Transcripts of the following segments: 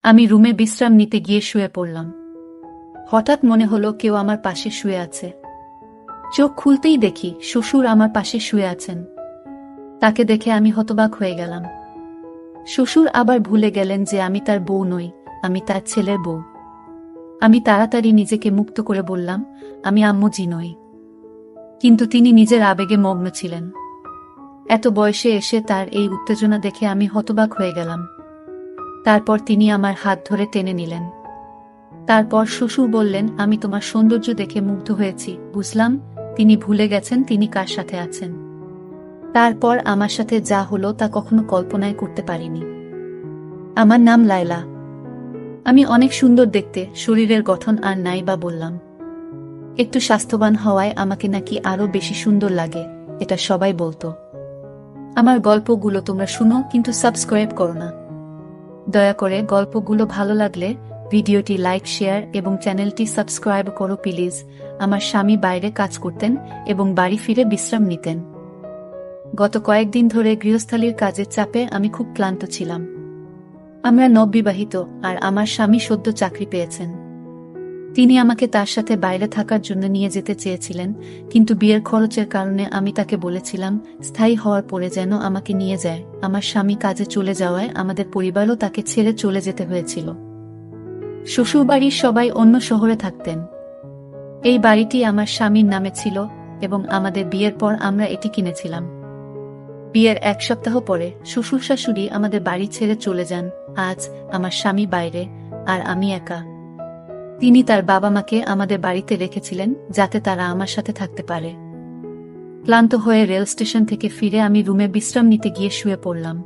আমি রুমে বিশ্রাম নিতে গিয়ে শুয়ে পড়লাম। হঠাৎ মনে হলো কেউ আমার পাশে শুয়ে আছে। চোখ খুলতেই দেখি শ্বশুর আমার পাশে শুয়ে আছেন। তাকে দেখে আমি হতবাক হয়ে গেলাম। শ্বশুর আবার ভুলে গেলেন যে আমি তার বউ নই, আমি তার ছেলের বউ। আমি তাড়াতাড়ি নিজেকে মুক্ত করে বললাম, আমি আম্মুজি নই। কিন্তু তিনি নিজের আবেগে মগ্ন ছিলেন। এত বয়সে এসে তার এই উত্তেজনা দেখে আমি হতবাক হয়ে গেলাম। তারপর তিনি আমার হাত ধরে টেনে নিলেন। তারপর শ্বশুর বললেন, আমি তোমার সৌন্দর্য দেখে মুগ্ধ হয়েছি। বুঝলাম তিনি ভুলে গেছেন তিনি কার সাথে আছেন। তারপর আমার সাথে যা হলো তা কখনো কল্পনাই করতে পারিনি। আমার নাম লায়লা। আমি অনেক সুন্দর দেখতে, শরীরের গঠন আর নাই বা বললাম। একটু স্বাস্থ্যবান হওয়ায় আমাকে নাকি আরো বেশি সুন্দর লাগে, এটা সবাই বলতো। আমার গল্পগুলো তোমরা শুনো কিন্তু সাবস্ক্রাইব করো না। দয়া করে গল্পগুলো ভালো লাগলে ভিডিওটি লাইক, শেয়ার এবং চ্যানেলটি সাবস্ক্রাইব করো প্লিজ। আমার স্বামী বাইরে কাজ করতেন এবং বাড়ি ফিরে বিশ্রাম নিতেন। গত কয়েকদিন ধরে গৃহস্থালির কাজের চাপে আমি খুব ক্লান্ত ছিলাম। আমরা নববিবাহিত আর আমার স্বামী সদ্য চাকরি পেয়েছেন। তিনি আমাকে তার সাথে বাইরে থাকার জন্য নিয়ে যেতে চেয়েছিলেন, কিন্তু বিয়ের খরচের কারণে আমি তাকে বলেছিলাম স্থায়ী হওয়ার পরে যেন আমাকে নিয়ে যায়। আমার স্বামী কাজে চলে যাওয়ায় আমাদের পরিবারও তাকে ছেড়ে চলে যেতে হয়েছিল। শ্বশুরবাড়ির সবাই অন্য শহরে থাকতেন। এই বাড়িটি আমার স্বামীর নামে ছিল এবং আমাদের বিয়ের পর আমরা এটি কিনেছিলাম। বিয়ের এক সপ্তাহ পরে শ্বশুর শাশুড়ি আমাদের বাড়ি ছেড়ে চলে যান। আজ আমার স্বামী বাইরে আর আমি একা। তিনি তার বাবা মাকে আমাদের বাড়িতে রেখেছিলেন যাতে তারা আমার সাথে থাকতে পারে। ক্লান্ত হয়ে রেল স্টেশন থেকে ফিরে আমি রুমে বিশ্রাম নিতে গিয়ে শুয়ে পড়লাম।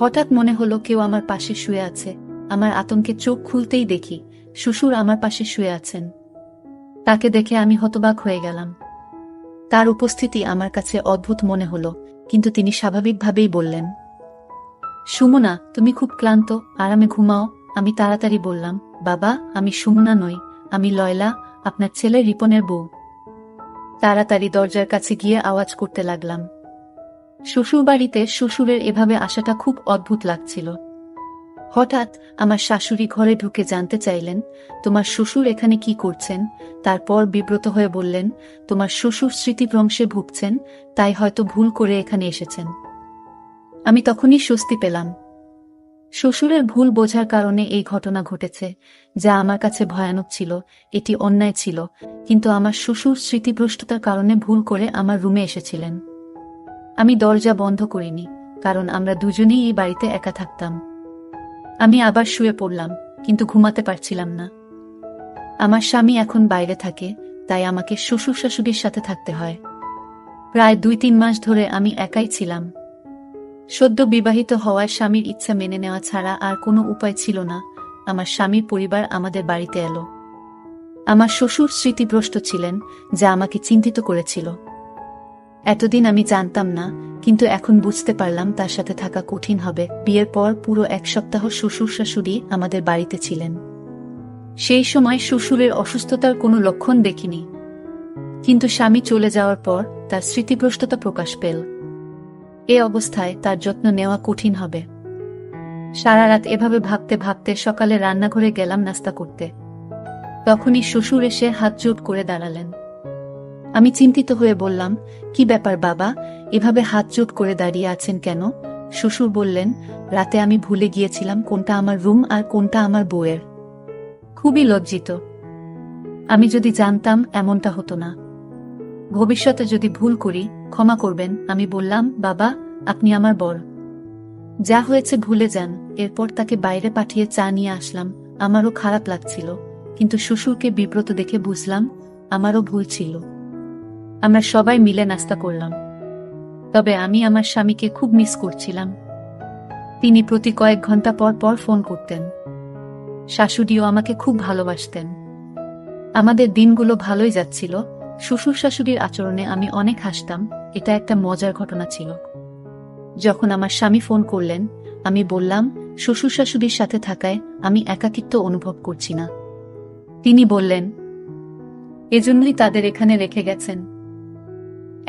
হঠাৎ মনে হলো কেউ আমার পাশে শুয়ে আছে। আমার আতঙ্কে চোখ খুলতেই দেখি শ্বশুর আমার পাশে শুয়ে আছেন। তাকে দেখে আমি হতবাক হয়ে গেলাম। তার উপস্থিতি আমার কাছে অদ্ভুত মনে হলো, কিন্তু তিনি স্বাভাবিকভাবেই বললেন, সুমনা, তুমি খুব ক্লান্ত, আরামে ঘুমাও। আমি তাড়াতাড়ি বললাম, বাবা, আমি সুমনা নই, আমি লয়লা, আপনার ছেলে রিপনের বউ। তাড়াতাড়ি দরজার কাছে গিয়ে আওয়াজ করতে লাগলাম। শ্বশুরবাড়িতে শ্বশুরের এভাবে আসাটা খুব অদ্ভুত লাগছিল। হঠাৎ আমার শাশুড়ি ঘরে ঢুকে জানতে চাইলেন, তোমার শ্বশুর এখানে কি করছেন? তারপর বিব্রত হয়ে বললেন, তোমার শ্বশুর স্মৃতিভ্রংশে ভুগছেন, তাই হয়তো ভুল করে এখানে এসেছেন। আমি তখনই স্বস্তি পেলাম। শ্বশুরের ভুল বোঝার কারণে এই ঘটনা ঘটেছে, যা আমার কাছে ভয়ানক ছিল। এটি অন্যায় ছিল, কিন্তু আমার শ্বশুর স্মৃতিভ্রষ্টতার কারণে ভুল করে আমার রুমে এসেছিলেন। আমি দরজা বন্ধ করিনি, কারণ আমরা দুজনেই এই বাড়িতে একা থাকতাম। আমি আবার শুয়ে পড়লাম, কিন্তু ঘুমাতে পারছিলাম না। আমার স্বামী এখন বাইরে থাকে, তাই আমাকে শ্বশুর শাশুড়ির সাথে থাকতে হয়। প্রায় 2-3 মাস ধরে আমি একাই ছিলাম। সদ্য বিবাহিত হওয়ায় স্বামীর ইচ্ছা মেনে নেওয়া ছাড়া আর কোনো উপায় ছিল না। আমার স্বামীর পরিবার আমাদের বাড়িতে এলো। আমার শ্বশুর স্মৃতিভ্রষ্ট ছিলেন, যা আমাকে চিন্তিত করেছিল। এতদিন আমি জানতাম না, কিন্তু এখন বুঝতে পারলাম তার সাথে থাকা কঠিন হবে। বিয়ের পর পুরো 1 সপ্তাহ শ্বশুর শাশুড়ি আমাদের বাড়িতে ছিলেন। সেই সময় শ্বশুরের অসুস্থতার কোনো লক্ষণ দেখিনি, কিন্তু স্বামী চলে যাওয়ার পর তার স্মৃতিভ্রষ্টতা প্রকাশ পেল। এ অবস্থায় তার যত্ন নেওয়া কঠিন হবে। সারা রাত এভাবে ভাবতে ভাবতে সকালে রান্নাঘরে গেলাম নাস্তা করতে। তখনই শ্বশুর এসে হাত জোড় করে দাঁড়ালেন। আমি চিন্তিত হয়ে বললাম, কি ব্যাপার বাবা, এভাবে হাত জোড় করে দাঁড়িয়ে আছেন কেন? শ্বশুর বললেন, রাতে আমি ভুলে গিয়েছিলাম কোনটা আমার রুম আর কোনটা আমার বউয়ের। খুবই লজ্জিত। আমি যদি জানতাম এমনটা হতো না। ভবিষ্যতে যদি ভুল করি ক্ষমা করবেন। আমি বললাম, বাবা, আপনি আমার বর। যা হয়েছে ভুলে যান। এরপর তাকে বাইরে পাঠিয়ে চা নিয়ে আসলাম। আমারও খারাপ লাগছিল, কিন্তু শ্বশুরকে বিব্রত দেখে বুঝলাম আমারও ভুল ছিল। আমরা সবাই মিলে নাস্তা করলাম। তবে আমি আমার স্বামীকে খুব মিস করছিলাম। তিনি প্রতি কয়েক ঘন্টা পর পর ফোন করতেন। শাশুড়িও আমাকে খুব ভালোবাসতেন। আমাদের দিনগুলো ভালোই যাচ্ছিল। শ্বশুর শাশুড়ির আচরণে আমি অনেক হাসতাম। এটা একটা মজার ঘটনা ছিল। যখন আমার স্বামী ফোন করলেন, আমি বললাম, শ্বশুর শাশুড়ির সাথে থাকায় আমি একাকিত্ব অনুভব করছি না। তিনি বললেন, এজন্যই তাদের এখানে রেখে গেছেন।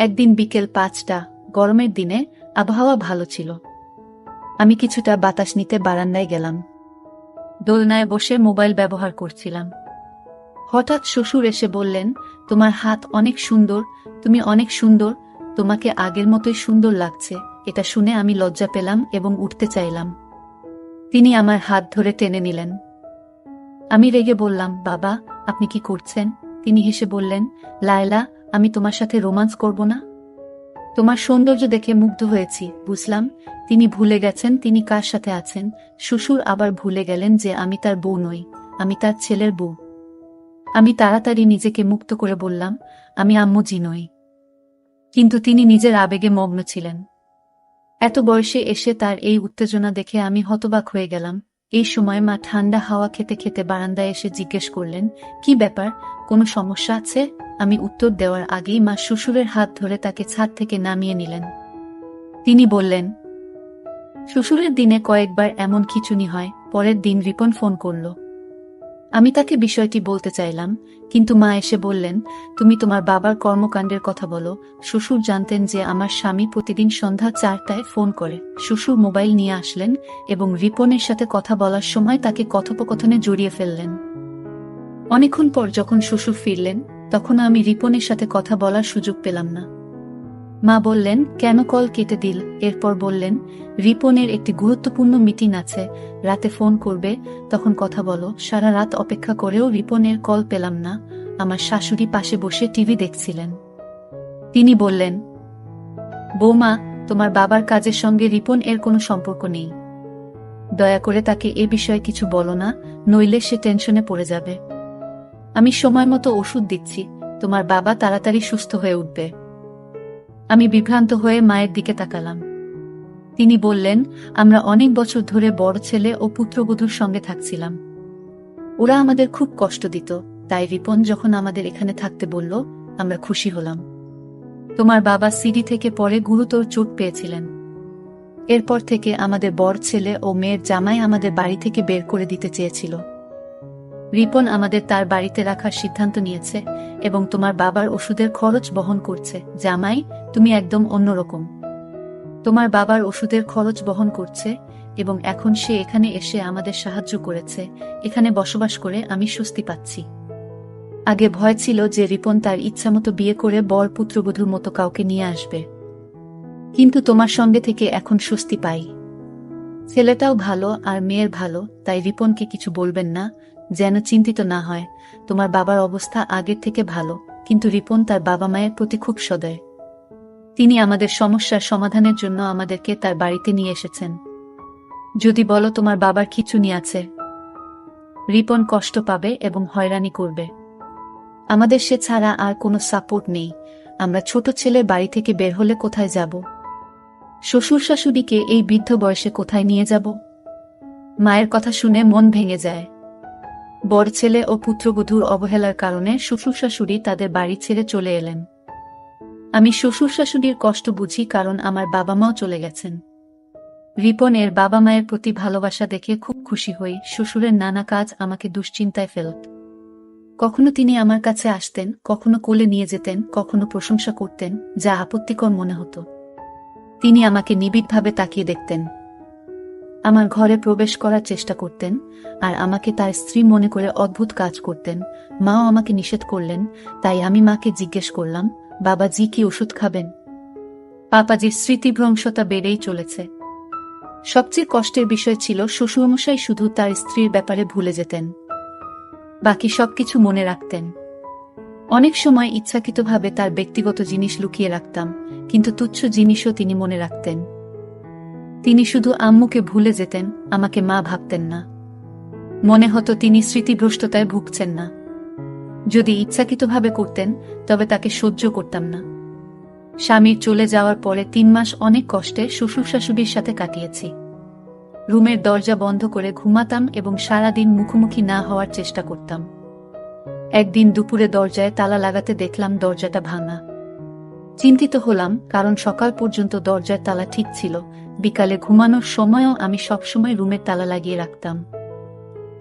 একদিন বিকেল 5টা, গরমের দিনে আবহাওয়া ভালো ছিল। আমি কিছুটা বাতাস নিতে বারান্দায় গেলাম। দোলনায় বসে মোবাইল ব্যবহার করছিলাম। হঠাৎ শ্বশুর এসে বললেন, তোমার হাত অনেক সুন্দর, তুমি অনেক সুন্দর, তোমাকে আগের মতোই সুন্দর লাগছে। এটা শুনে আমি লজ্জা পেলাম এবং উঠতে চাইলাম। তিনি আমার হাত ধরে টেনে নিলেন। আমি রেগে বললাম, বাবা, আপনি কি করছেন? তিনি হেসে বললেন, লায়লা, আমি তোমার সাথে রোমান্স করব না? তোমার সৌন্দর্য দেখে মুগ্ধ হয়েছি। বুঝলাম তিনি ভুলে গেছেন তিনি কার সাথে আছেন। শ্বশুর আবার ভুলে গেলেন যে আমি তার বউ নই, আমি তার ছেলের বউ। আমি তাড়াতাড়ি নিজেকে মুক্ত করে বললাম, আমি আম্মু জি নই। কিন্তু তিনি নিজের আবেগে মগ্ন ছিলেন। এত বয়সে এসে তার এই উত্তেজনা দেখে আমি হতবাক হয়ে গেলাম। এই সময় মা ঠান্ডা হাওয়া খেতে খেতে বারান্দায় এসে জিজ্ঞেস করলেন, কি ব্যাপার, কোনো সমস্যা আছে? আমি উত্তর দেওয়ার আগেই মা শ্বশুরের হাত ধরে তাকে ছাদ থেকে নামিয়ে নিলেন। তিনি বললেন, শ্বশুরের দিনে কয়েকবার এমন খিঁচুনি হয়। পরের দিন রিপন ফোন করল। আমি তাকে বিষয়টি বলতে চাইলাম, কিন্তু মা এসে বললেন, তুমি তোমার বাবার কর্মকাণ্ডের কথা বলো। শ্বশুর জানতেন যে আমার স্বামী প্রতিদিন সন্ধ্যা 4টায় ফোন করে। শ্বশুর মোবাইল নিয়ে আসলেন এবং রিপনের সাথে কথা বলার সময় তাকে কথোপকথনে জড়িয়ে ফেললেন। অনেকক্ষণ পর যখন শ্বশুর ফিরলেন, তখন আমি রিপনের সাথে কথা বলার সুযোগ পেলাম না। মা বললেন, কেন কল কেটে দিল? এরপর বললেন, রিপনের একটি গুরুত্বপূর্ণ মিটিং আছে, রাতে ফোন করবে, তখন কথা বলো। সারা রাত অপেক্ষা করেও রিপনের কল পেলাম না। আমার শাশুড়ি পাশে বসে টিভি দেখছিলেন। তিনি বললেন, বৌমা, তোমার বাবার কাজের সঙ্গে রিপন এর কোনো সম্পর্ক নেই। দয়া করে তাকে এ বিষয়ে কিছু বলো না, নইলে সে টেনশনে পড়ে যাবে। আমি সময় মতো ওষুধ দিচ্ছি, তোমার বাবা তাড়াতাড়ি সুস্থ হয়ে উঠবে। আমি বিভ্রান্ত হয়ে মায়ের দিকে তাকালাম। তিনি বললেন, আমরা অনেক বছর ধরে বড় ছেলে ও পুত্রবধূর সঙ্গে থাকছিলাম। ওরা আমাদের খুব কষ্ট দিত, তাই রিপন যখন আমাদের এখানে থাকতে বলল, আমরা খুশি হলাম। তোমার বাবা সিঁড়ি থেকে পড়ে গুরুতর চোট পেয়েছিলেন। এরপর থেকে আমাদের বড় ছেলে ও মেয়ের জামাই আমাদের বাড়ি থেকে বের করে দিতে চেয়েছিল। রিপন আমাদের তার বাড়িতে রাখার সিদ্ধান্ত নিয়েছে এবং তোমার বাবার ওষুধের খরচ বহন করছে। জামাই, তুমি একদম অন্যরকম। তোমার বাবার ওষুধের খরচ বহন করছে এবং এখন সে এখানে এসে আমাদের সাহায্য করেছে। এখানে বসবাস করে আমি স্বস্তি পাচ্ছি। আগে ভয় ছিল যে রিপন তার ইচ্ছামতো বিয়ে করে বর পুত্রবধূর মতো কাউকে নিয়ে আসবে, কিন্তু তোমার সঙ্গে থেকে এখন স্বস্তি পাই। ছেলেটাও ভালো আর মেয়ের ভালো, তাই রিপনকে কিছু বলবেন না, যেন চিন্তিত না হয়। তোমার বাবার অবস্থা আগের থেকে ভালো, কিন্তু রিপন তার বাবা মায়ের প্রতি খুব সদয়। তিনি আমাদের সমস্যার সমাধানের জন্য আমাদেরকে তার বাড়িতে নিয়ে এসেছেন। যদি বলো তোমার বাবার খিঁচুনি আছে, রিপন কষ্ট পাবে এবং হয়রানি করবে। আমাদের সে ছাড়া আর কোনো সাপোর্ট নেই। আমরা ছোট ছেলে বাড়ি থেকে বের হলে কোথায় যাব? শ্বশুর শাশুড়িকে এই বৃদ্ধ বয়সে কোথায় নিয়ে যাব? মায়ের কথা শুনে মন ভেঙে যায়। বড় ছেলে ও পুত্রবধূর অবহেলার কারণে শ্বশুর শাশুড়ি তাদের বাড়ি ছেড়ে চলে এলেন। আমি শ্বশুর শাশুড়ির কষ্ট বুঝি, কারণ আমার বাবা মাও চলে গেছেন। রিপন এর বাবা মায়ের প্রতি ভালোবাসা দেখে খুব খুশি হই। শ্বশুরের নানা কাজ আমাকে দুশ্চিন্তায় ফেলত। কখনো তিনি আমার কাছে আসতেন, কখনো কোলে নিয়ে যেতেন, কখনো প্রশংসা করতেন, যা আপত্তিকর মনে হতো। তিনি আমাকে নিবিড়ভাবে তাকিয়ে দেখতেন, আমার ঘরে প্রবেশ করার চেষ্টা করতেন, আর আমাকে তার স্ত্রী মনে করে অদ্ভুত কাজ করতেন। মাও আমাকে নিষেধ করলেন, তাই আমি মাকে জিজ্ঞেস করলাম, বাবাজি কি ওষুধ খাবেন? পাপাজির স্মৃতিভ্রংশতা বেড়েই চলেছে। সবচেয়ে কষ্টের বিষয় ছিল শ্বশুরমশাই শুধু তার স্ত্রীর ব্যাপারে ভুলে যেতেন, বাকি সবকিছু মনে রাখতেন। অনেক সময় ইচ্ছাকৃতভাবে তার ব্যক্তিগত জিনিস লুকিয়ে রাখতাম, কিন্তু তুচ্ছ জিনিসও তিনি মনে রাখতেন। তিনি শুধু আম্মুকে ভুলে যেতেন, আমাকে মা ভাবতেন না। মনে হতো তিনি স্মৃতিভ্রষ্টতায় ভুগছেন না। যদি ইচ্ছাকৃতভাবে করতেন, তবে তাকে সহ্য করতাম না। স্বামীর চলে যাওয়ার পরে 3 মাস অনেক কষ্টে শ্বশুর শাশুড়ির সাথে কাটিয়েছি। রুমের দরজা বন্ধ করে ঘুমাতাম এবং সারাদিন মুখোমুখি না হওয়ার চেষ্টা করতাম। একদিন দুপুরে দরজায় তালা লাগাতে দেখলাম দরজাটা ভাঙা। চিন্তিত হলাম, কারণ সকাল পর্যন্ত দরজার তালা ঠিক ছিল। বিকালে ঘুমানোর সময়ও আমি সবসময় রুমের তালা লাগিয়ে রাখতাম,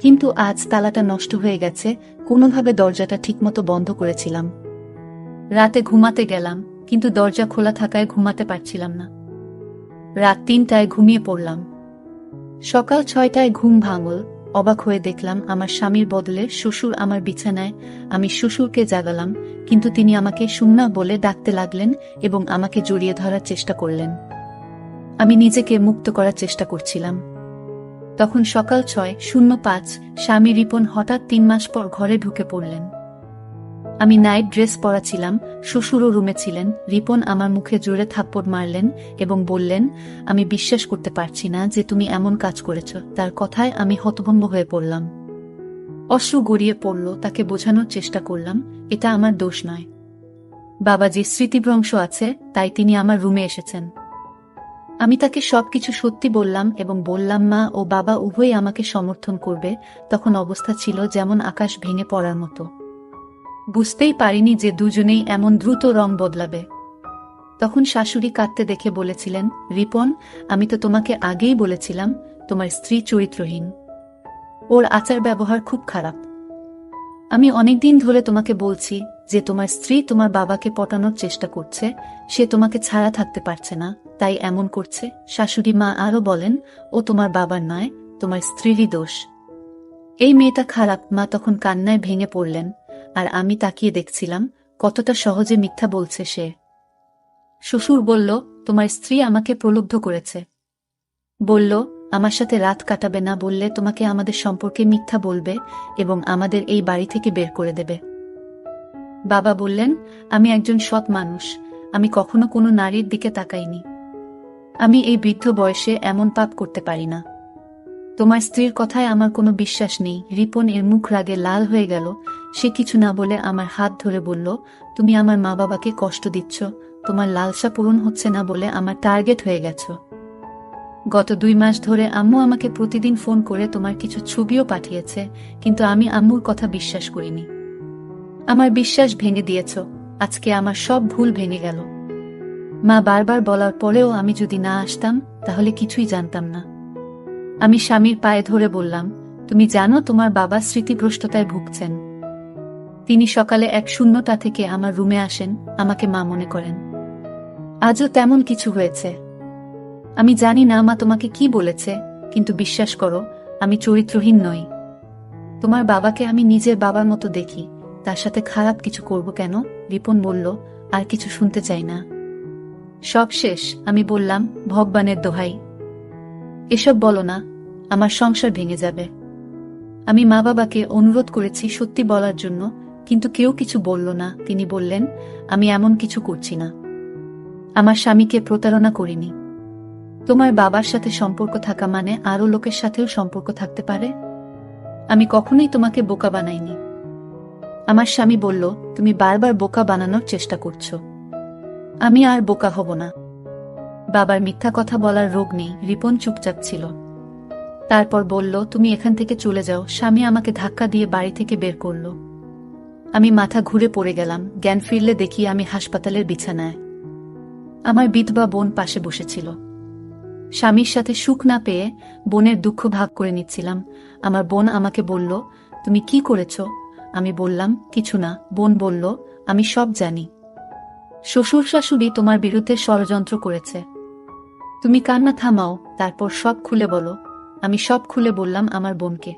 কিন্তু আজ তালাটা নষ্ট হয়ে গেছে। কোনোভাবে দরজাটা ঠিকমতো বন্ধ করেছিলাম। রাতে ঘুমাতে গেলাম, কিন্তু দরজা খোলা থাকায় ঘুমাতে পারছিলাম না। রাত 3টায় ঘুমিয়ে পড়লাম। সকাল 6টায় ঘুম ভাঙল। অবাক হয়ে দেখলাম আমার স্বামীর বদলে শ্বশুর আমার বিছানায়। আমি শ্বশুরকে জাগালাম, কিন্তু তিনি আমাকে সুন্না বলে ডাকতে লাগলেন এবং আমাকে জড়িয়ে ধরার চেষ্টা করলেন। আমি নিজেকে মুক্ত করার চেষ্টা করছিলাম। তখন সকাল 6:05, স্বামী রিপন হঠাৎ 3 মাস পর ঘরে ঢুকে পড়লেন। আমি নাইট ড্রেস পরা ছিলাম, শ্বশুরও রুমে ছিলেন। রিপন আমার মুখে জোরে থাপ্পড় মারলেন এবং বললেন, আমি বিশ্বাস করতে পারছি না যে তুমি এমন কাজ করেছ। তার কথায় আমি হতভম্ব হয়ে পড়লাম। অশ্রু গড়িয়ে পড়ল। তাকে বোঝানোর চেষ্টা করলাম, এটা আমার দোষ নয়। বাবা যে স্মৃতিভ্রংশ আছে, তাই তিনি আমার রুমে এসেছেন। আমি তাকে সবকিছু সত্যি বললাম এবং বললাম মা ও বাবা উভয়ই আমাকে সমর্থন করবে। তখন অবস্থা ছিল যেমন আকাশ ভেঙে পড়ার মতো। বুঝতেই পারিনি যে দুজনেই এমন দ্রুত রং বদলাবে। তখন শাশুড়ি কাঁদতে দেখে বলেছিলেন, রিপন, আমি তো তোমাকে আগেই বলেছিলাম তোমার স্ত্রী চরিত্রহীন। ওর আচার ব্যবহার খুব খারাপ। আমি অনেকদিন ধরে তোমাকে বলছি যে তোমার স্ত্রী তোমার বাবাকে পটানোর চেষ্টা করছে, সে তোমাকে ছাড়া থাকতে পারছে না, তাই এমন করছে। শাশুড়ি মা আরও বলেন, ও তোমার বাবার নয়, তোমার স্ত্রীরই দোষ। এই মেয়েটা খারাপ। মা তখন কান্নায় ভেঙে পড়লেন, আর আমি তাকিয়ে দেখছিলাম কতটা সহজে মিথ্যা বলছে সে। শ্বশুর বলল, তোমার স্ত্রী আমাকে প্রলুব্ধ করেছে। বলল, আমার সাথে রাত কাটাবে না, বললে তোমাকে আমাদের সম্পর্কে মিথ্যা বলবে এবং আমাদের এই বাড়ি থেকে বের করে দেবে। বাবা বললেন, আমি একজন সৎ মানুষ, আমি কখনো কোনো নারীর দিকে তাকাইনি। আমি এই বৃদ্ধ বয়সে এমন পাপ করতে পারি না। তোমার স্ত্রীর কথায় আমার কোনো বিশ্বাস নেই। রিপন এর মুখ রাগে লাল হয়ে গেল। সে কিছু না বলে আমার হাত ধরে বলল, তুমি আমার মা বাবাকে কষ্ট দিচ্ছ, তোমার লালসা পূরণ হচ্ছে না বলে আমার টার্গেট হয়ে গেছ। গত 2 মাস ধরে আম্মু আমাকে প্রতিদিন ফোন করে তোমার কিছু ছবিও পাঠিয়েছে, কিন্তু আমি আম্মুর কথা বিশ্বাস করিনি। আমার বিশ্বাস ভেঙে দিয়েছ। আজকে আমার সব ভুল ভেঙে গেল। মা বারবার বলার পরেও আমি যদি না আসতাম তাহলে কিছুই জানতাম না। আমি স্বামীর পায়ে ধরে বললাম, তুমি জানো তোমার বাবা স্মৃতিভ্রষ্টতায় ভুগছেন। তিনি সকালে এক শূন্যতা থেকে আমার রুমে আসেন, আমাকে মা মনে করেন। আজও তেমন কিছু হয়েছে। আমি জানি না মা তোমাকে কি বলেছে, কিন্তু বিশ্বাস করো, আমি চরিত্রহীন নই। তোমার বাবাকে আমি নিজের বাবার মতো দেখি, তার সাথে খারাপ কিছু করব কেন? রিপন বলল, আর কিছু শুনতে চাই না। সব শেষ। আমি বললাম, ভগবানের দোহাই, এসব বলো না, আমার সংসার ভেঙে যাবে। আমি মা বাবাকে অনুরোধ করেছি সত্যি বলার জন্য, কিন্তু কেউ কিছু বলল না। তিনি বললেন, আমি এমন কিছু করছি না, আমার স্বামীকে প্রতারণা করিনি। তোমার বাবার সাথে সম্পর্ক থাকা মানে আরও লোকের সাথেও সম্পর্ক থাকতে পারে। আমি কখনোই তোমাকে বোকা বানাইনি। আমার স্বামী বলল, তুমি বারবার বোকা বানানোর চেষ্টা করছো। আমি আর বোকা হব না। বাবার মিথ্যা কথা বলার রোগ নেই। রিপন চুপচাপ ছিল। তারপর বলল, তুমি এখান থেকে চলে যাও। স্বামী আমাকে ধাক্কা দিয়ে বাড়ি থেকে বের করল। আমি মাথা ঘুরে পড়ে গেলাম। জ্ঞান ফিরলে দেখি আমি হাসপাতালের বিছানায়। আমার বিধবা বোন পাশে বসেছিল। স্বামীর সাথে সুখ না পেয়ে বোনের দুঃখ ভাগ করে নিচ্ছিলাম। আমার বোন আমাকে বলল, তুমি কি করেছ? আমি বললাম, কিছু না। বোন বলল, আমি সব জানি। শ্বশুর শাশুড়ি তোমার বিরুদ্ধে ষড়যন্ত্র করেছে। তুমি কান্না থামাও, তারপর সব খুলে বলো। আমি সব খুলে বললাম আমার বোনকে।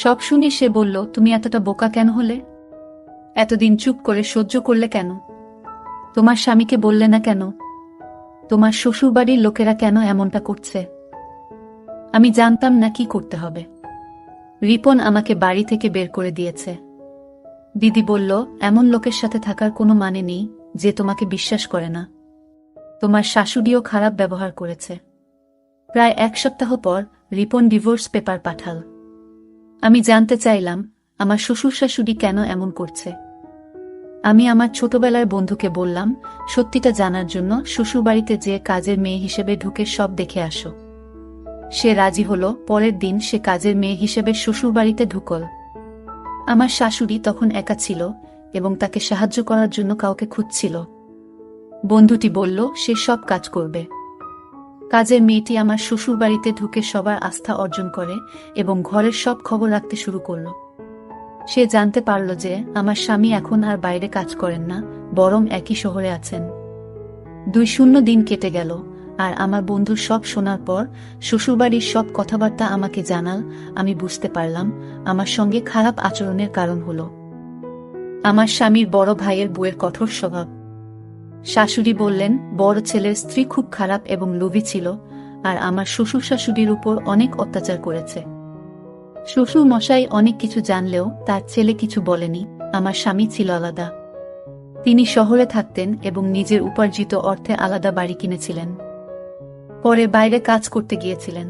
সব শুনে সে বলল, তুমি এতটা বোকা কেন হলে? এতদিন চুপ করে সহ্য করলে কেন? তোমার স্বামীকে বললে না কেন? তোমার শ্বশুরবাড়ির লোকেরা কেন এমনটা করছে? আমি জানতাম না কি করতে হবে। রিপন আমাকে বাড়ি থেকে বের করে দিয়েছে। দিদি বলল, এমন লোকের সাথে থাকার কোনো মানে নেই যে তোমাকে বিশ্বাস করে না। তোমার শাশুড়িও খারাপ ব্যবহার করেছে। প্রায় 1 সপ্তাহ পর রিপন ডিভোর্স পেপার পাঠাল। আমি জানতে চাইলাম আমার শ্বশুর শাশুড়ি কেন এমন করছে। আমি আমার ছোটবেলার বন্ধুকে বললাম, সত্যিটা জানার জন্য শ্বশুরবাড়িতে যে কাজের মেয়ে হিসেবে ঢুকে সব দেখে আসো। সে রাজি হলো। পরের দিন সে কাজের মেয়ে হিসেবে শ্বশুরবাড়িতে ঢুকল। আমার শাশুড়ি তখন একা ছিল এবং তাকে সাহায্য করার জন্য কাউকে খুঁজছিল। বন্ধুটি বলল, সে সব কাজ করবে। কাজের মেয়েটি আমার শ্বশুরবাড়িতে ঢুকে সবার আস্থা অর্জন করে এবং ঘরের সব খবর রাখতে শুরু করল। সে জানতে পারল যে আমার স্বামী এখন আর বাইরে কাজ করেন না, বরং একই শহরে আছেন। 2 শূন্য দিন কেটে গেল। আর আমার বন্ধুর সব শোনার পর শ্বশুরবাড়ির সব কথাবার্তা আমাকে জানাল। আমি বুঝতে পারলাম আমার সঙ্গে খারাপ আচরণের কারণ হল আমার স্বামীর বড় ভাইয়ের বউয়ের কঠোর স্বভাব। শাশুড়ি বললেন বড় ছেলের স্ত্রী খুব খারাপ এবং লোভী ছিল, আর আমার শ্বশুর শাশুড়ির উপর অনেক অত্যাচার করেছে। শ্বশুর মশাই অনেক কিছু জানলেও তার ছেলে কিছু বলেনি। আমার স্বামী ছিল আলাদা। তিনি শহরে থাকতেন এবং নিজের উপার্জিত অর্থে আলাদা বাড়ি কিনেছিলেন। পরে বাইরে কাজ করতে গিয়েছিলেন।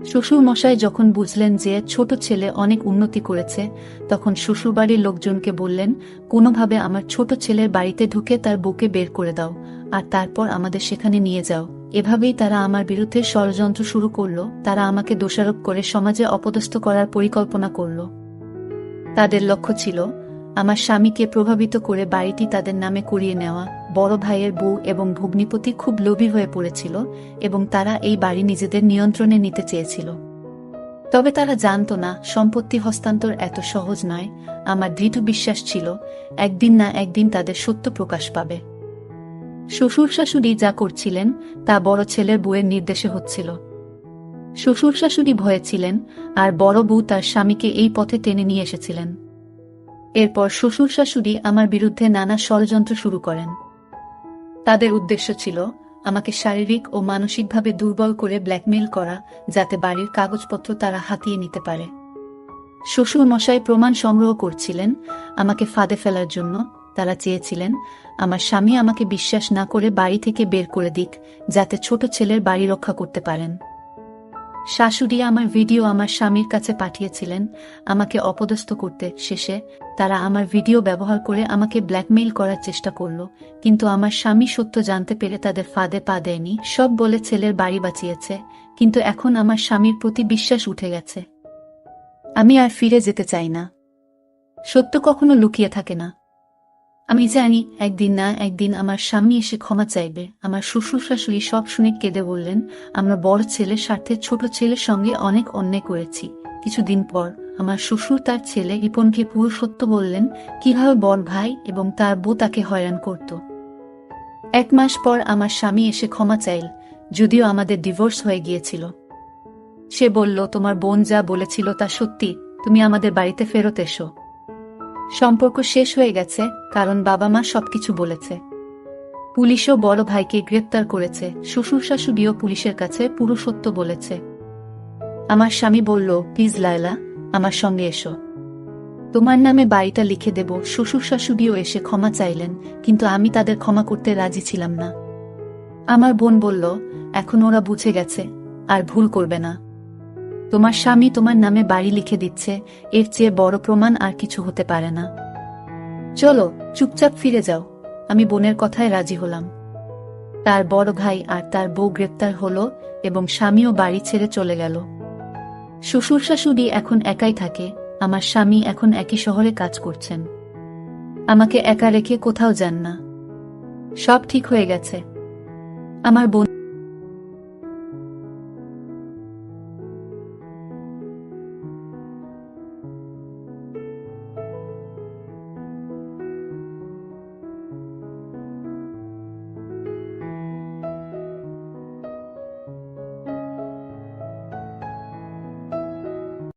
শ্বশুর মশাই যখন বুঝলেন যে ছোট ছেলে অনেক উন্নতি করেছে, তখন শ্বশুরবাড়ির লোকজনকে বললেন কোনোভাবে আমার ছোট ছেলের বাড়িতে ঢুকে তার বউকে বের করে দাও, আর তারপর আমাদের সেখানে নিয়ে যাও। এভাবেই তারা আমার বিরুদ্ধে ষড়যন্ত্র শুরু করল। তারা আমাকে দোষারোপ করে সমাজে অপদস্থ করার পরিকল্পনা করল। তাদের লক্ষ্য ছিল আমার স্বামীকে প্রভাবিত করে বাড়িটি তাদের নামে করিয়ে নেওয়া। বড় ভাইয়ের বউ এবং ভগ্নিপতি খুব লোভী হয়ে পড়েছিল এবং তারা এই বাড়ি নিজেদের নিয়ন্ত্রণে নিতে চেয়েছিল। তবে তারা জানত না সম্পত্তি হস্তান্তর এত সহজ নয়। আমার দৃঢ় বিশ্বাস ছিল একদিন না একদিন তাদের সত্য প্রকাশ পাবে। শ্বশুর শাশুড়ি যা করছিলেন তা বড় ছেলের বউয়ের নির্দেশে হচ্ছিল। শ্বশুর শাশুড়ি ভয়ে ছিলেন, আর বড় বউ তার স্বামীকে এই পথে টেনে নিয়ে এসেছিলেন। এরপর শ্বশুর শাশুড়ি আমার বিরুদ্ধে নানা ষড়যন্ত্র শুরু করেন। তাদের উদ্দেশ্য ছিল আমাকে শারীরিক ও মানসিকভাবে দুর্বল করে ব্ল্যাকমেইল করা, যাতে বাড়ির কাগজপত্র তারা হাতিয়ে নিতে পারে। শ্বশুর মশাই প্রমাণ সংগ্রহ করছিলেন আমাকে ফাঁদে ফেলার জন্য। তারা চেয়েছিলেন আমার স্বামী আমাকে বিশ্বাস না করে বাড়ি থেকে বের করে দিক, যাতে ছোট ছেলের বাড়ি রক্ষা করতে পারেন। শাশুড়ি আমার ভিডিও আমার স্বামীর কাছে পাঠিয়েছিলেন আমাকে অপদস্থ করতে। শেষে তারা আমার ভিডিও ব্যবহার করে আমাকে ব্ল্যাকমেইল করার চেষ্টা করল, কিন্তু আমার স্বামী সত্য জানতে পেরে তাদের ফাঁদে পা দেয়নি। সব বলে ছেলের বাড়ি বাঁচিয়েছে, কিন্তু এখন আমার স্বামীর প্রতি বিশ্বাস উঠে গেছে। আমি আর ফিরে যেতে চাই না। সত্য কখনো লুকিয়ে থাকে না। আমি জানি একদিন না একদিন আমার স্বামী এসে ক্ষমা চাইবে। আমার শ্বশুর শাশুড়ি সব শুনে কেঁদে বললেন আমরা বড় ছেলের স্বার্থে ছোট ছেলের সঙ্গে অনেক অন্যায় করেছি। কিছুদিন পর আমার শ্বশুর তার ছেলে রিপনকে পুরো সত্য বললেন, কিভাবে বড় ভাই এবং তার বউ তাকে হয়রান করত। 1 মাস পর আমার স্বামী এসে ক্ষমা চাইল, যদিও আমাদের ডিভোর্স হয়ে গিয়েছিল। সে বলল তোমার বোন যা বলেছিল তা সত্যি, তুমি আমাদের বাড়িতে ফেরত এসো। সম্পর্ক শেষ হয়ে গেছে, কারণ বাবা মা সবকিছু বলেছে। পুলিশও বড় ভাইকে গ্রেপ্তার করেছে। শ্বশুর শাশুড়িও পুলিশের কাছে পুরো সত্য বলেছে। আমার স্বামী বলল প্লিজ লায়লা, আমার সঙ্গে এসো, তোমার নামে বাড়িটা লিখে দেব। শ্বশুর শাশুড়িও এসে ক্ষমা চাইলেন, কিন্তু আমি তাদের ক্ষমা করতে রাজি ছিলাম না। আমার বোন বলল এখন ওরা বুঝে গেছে, আর ভুল করবে না। তোমার স্বামী তোমার নামে বাড়ি লিখে দিচ্ছে, এর চেয়ে বড় প্রমাণ আর কিছু হতে পারে না। চলো চুপচাপ ফিরে যাও। আমি বোনের কথায় রাজি হলাম। তার বড় ভাই আর তার বউ গ্রেপ্তার হলো এবং স্বামীও বাড়ি ছেড়ে চলে গেল। শ্বশুর শাশুড়ি এখন একাই থাকে। আমার স্বামী এখন একই শহরে কাজ করছেন। আমাকে একা রেখে কোথাও যান না। সব ঠিক হয়ে গেছে। আমার বোন